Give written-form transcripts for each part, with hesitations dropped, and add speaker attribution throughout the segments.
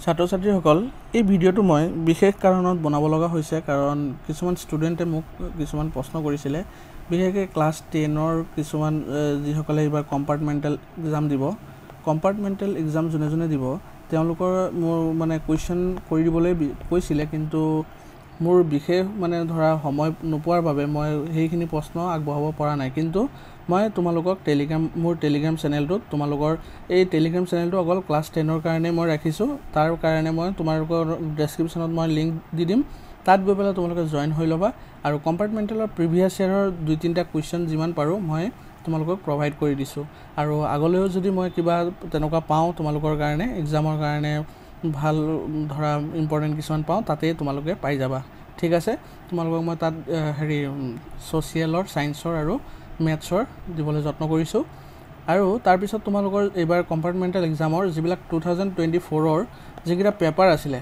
Speaker 1: ছাত্ৰ ছাত্ৰীসকল এই ভিডিঅ'টো মই বিশেষ কাৰণত বনাব লগা হৈছে কাৰণ কিছুমান ষ্টুডেণ্টে মোক কিছুমান প্ৰশ্ন কৰিছিলে বিশেষকৈ ক্লাছ 10ৰ কিছুমান যিসকলে এবাৰ কম্পাৰ্টমেণ্টেল এক্সাম দিব কম্পাৰ্টমেণ্টেল এক্সাম যোনে দিব তেওঁলোকৰ মোৰ মানে কোৱেশ্চন কৰি দিবলৈ কৈছিলে কিন্তু মোৰ বিশেষ মানে ধৰা সময় নোপোৱাৰ বাবে মই সেইখিনি প্ৰশ্ন আগবঢ়াব পৰা নাই কিন্তু মই তোমালোকক মোৰ টেলিগ্ৰাম চেনেলটোত তোমালোকৰ এই টেলিগ্ৰাম চেনেলটো অকল ক্লাছ 10ৰ কাৰণে মই ৰাখিছোঁ তাৰ কাৰণে মই তোমালোকৰ ডেছক্ৰিপশ্যনত মই লিংক দি দিম তাত গৈ পেলাই তোমালোকে জয়েন হৈ ল'বা আৰু কম্পাৰ্টমেণ্টেলৰ প্ৰিভিয়াছ ইয়াৰৰ 2-3টা কুৱেশ্চন যিমান পাৰোঁ মই তোমালোকক প্ৰভাইড কৰি দিছোঁ আৰু আগলৈও যদি মই কিবা তেনেকুৱা পাওঁ তোমালোকৰ কাৰণে এক্সামৰ কাৰণে ভাল ধৰা ইম্পৰ্টেণ্ট কিছুমান পাওঁ তাতে তোমালোকে পাই যাবা ঠিক আছে তোমালোকক মই তাত ছ'চিয়েলৰ ছায়েন্সৰ আৰু মেথছৰ দিবলৈ যত্ন কৰিছোঁ আৰু তাৰপিছত তোমালোকৰ এইবাৰ কম্পাৰ্টমেণ্টেল এক্সামৰ যিবিলাক 2024ৰ যিকেইটা পেপাৰ আছিলে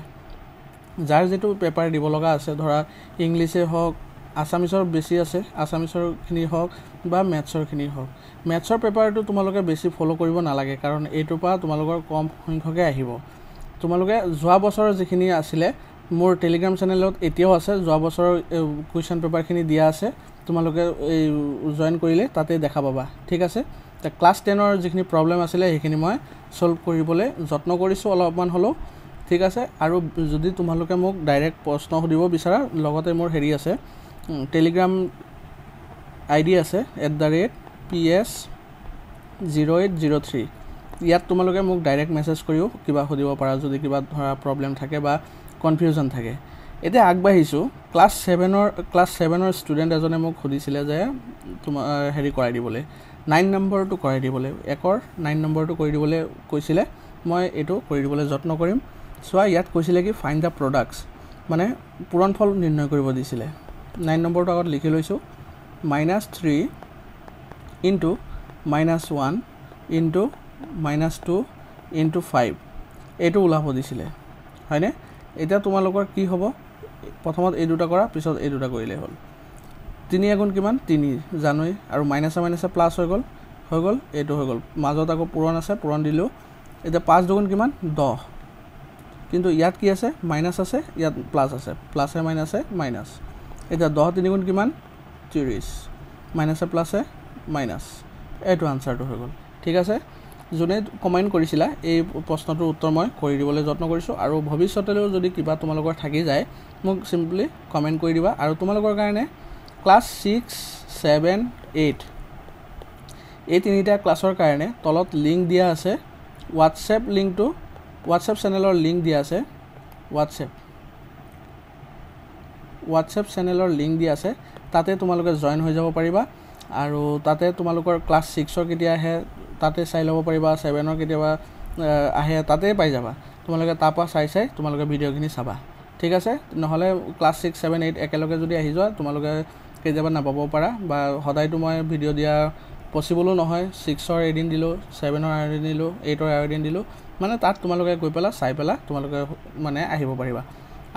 Speaker 1: যাৰ যিটো পেপাৰ দিব লগা আছে ধৰা ইংলিছে হওক আছামিছৰ বেছি আছে আছামিছৰখিনি হওক বা মেথছৰখিনি হওক মেথছৰ পেপাৰটো তোমালোকে বেছি ফ'ল' কৰিব নালাগে কাৰণ এইটোৰ পৰা তোমালোকৰ কম সংখ্যকে আহিব তোমালোকে যোৱা বছৰৰ যিখিনি আছিলে মোৰ টেলিগ্ৰাম চেনেলত এতিয়াও আছে যোৱা বছৰৰ কুৱেশ্চন পেপাৰখিনি দিয়া আছে তোমালোকে এই জয়েন কৰিলে তাতে দেখা পাবা ঠিক আছে ক্লাছ 10ৰ যিখিনি প্ৰব্লেম আছিলে সেইখিনি মই সলভ কৰিবলৈ যত্ন কৰিছোঁ অলপমান হ'লেও ঠিক আছে আৰু যদি তোমালোকে মোক ডাইৰেক্ট প্ৰশ্ন সুধিব বিচাৰা লগতে মোৰ হেৰি আছে টেলিগ্ৰাম আইডি আছে @ps0803 ইয়াত তোমালোকে মোক ডাইৰেক্ট মেছেজ কৰিও কিবা সুধিব পাৰা যদি কিবা ধৰা প্ৰব্লেম থাকে বা কনফিউজন থাকে এতিয়া আগবাঢ়িছোঁ ক্লাছ 7ৰ ষ্টুডেণ্ট এজনে মোক সুধিছিলে যে তোমাৰ হেৰি কৰাই দিবলৈ 9 নম্বৰটো কৰাই দিবলৈ 1ৰ 9 নম্বৰটো কৰি দিবলৈ কৈছিলে মই এইটো কৰি দিবলৈ যত্ন কৰিম চোৱা ইয়াত কৈছিলে কি ফাইণ্ড দ্য প্ৰডাক্টছ মানে পূৰণফল নিৰ্ণয় কৰিব দিছিলে 9 নম্বৰটো আগত লিখি লৈছোঁ -3 * -1 * -2 * 5 এইটো ওলাব দিছিলে হয়নে এতিয়া তোমালোকৰ কি হ'ব প্ৰথমত এই দুটা কৰা পিছত এই দুটা কৰিলে হ'ল 3 * কিমান 3 জানুৱাৰী আৰু মাইনাছে মাইনাছে প্লাছ হৈ গ'ল এইটো হৈ গ'ল মাজত আকৌ পূৰণ আছে পূৰণ দিলোঁ এতিয়া 5 * কিমান 10 কিন্তু ইয়াত কি আছে মাইনাছ আছে ইয়াত প্লাছ আছে প্লাছে মাইনাছে মাইনাছ এতিয়া 10 * 3 = কিমান 30 মাইনাছে প্লাছে মাইনাছ এইটো আনসাৰটো হৈ গ'ল ঠিক আছে যোনে কমেণ্ট কৰিছিলা এই প্ৰশ্নটোৰ উত্তৰ মই কৰি দিবলৈ যত্ন কৰিছোঁ আৰু ভৱিষ্যতেও যদি কিবা তোমালোকৰ থাকি যায় মোক সিম্পলি কমেণ্ট কৰি দিবা আৰু তোমালোকৰ কাৰণে ক্লাছ 6, 7, 8 এই তিনিটা ক্লাছৰ কাৰণে তলত লিংক দিয়া আছে হোৱাটছএপ চেনেলৰ লিংক দিয়া আছে হোৱাটছএপ চেনেলৰ লিংক দিয়া আছে তাতে তোমালোকে জয়েন হৈ যাব পাৰিবা আৰু তাতে তোমালোকৰ ক্লাছ 6ৰ কেতিয়া আহে তাতে চাই ল'ব পাৰিবা 7ৰ কেতিয়াবা আহে তাতে পাই যাবা তোমালোকে তাৰ পৰা চাই তোমালোকে ভিডিঅ'খিনি চাবা ঠিক আছে নহ'লে ক্লাছ 6, 7, 8 একেলগে যদি আহি যোৱা তোমালোকে কেতিয়াবা নাপাব পাৰা বা সদায়তো মই ভিডিঅ' দিয়া পচিবলো নহয় 6ৰ এদিন দিলোঁ 7ৰ এদিন দিলোঁ 8ৰ এদিন দিলোঁ মানে তাত তোমালোকে গৈ পেলাই চাই পেলাই তোমালোকে মানে আহিব পাৰিবা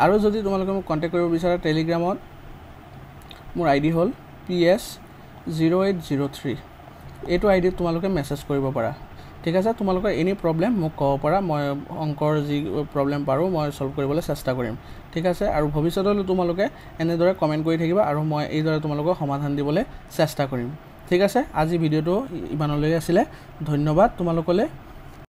Speaker 1: আৰু যদি তোমালোকে মোক কণ্টেক্ট কৰিব বিচাৰা টেলিগ্ৰামত মোৰ আইডি হ'ল ps0803 এইটো আইডিত তোমালোকে মেছেজ কৰিব পাৰা ঠিক আছে তোমালোকৰ এনি প্ৰব্লেম মোক ক'ব পাৰা মই অংকৰ যি প্ৰব্লেম পাৰোঁ মই সলভ কৰিবলৈ চেষ্টা কৰিম ঠিক আছে আৰু ভৱিষ্যতলৈ তোমালোকে এনেদৰে কমেণ্ট কৰি থাকিবা আৰু মই এইদৰে তোমালোকক সমাধান দিবলৈ চেষ্টা কৰিম ঠিক আছে আজি ভিডিঅ'টো ইমানলৈ আছিলে ধন্যবাদ তোমালোকলৈ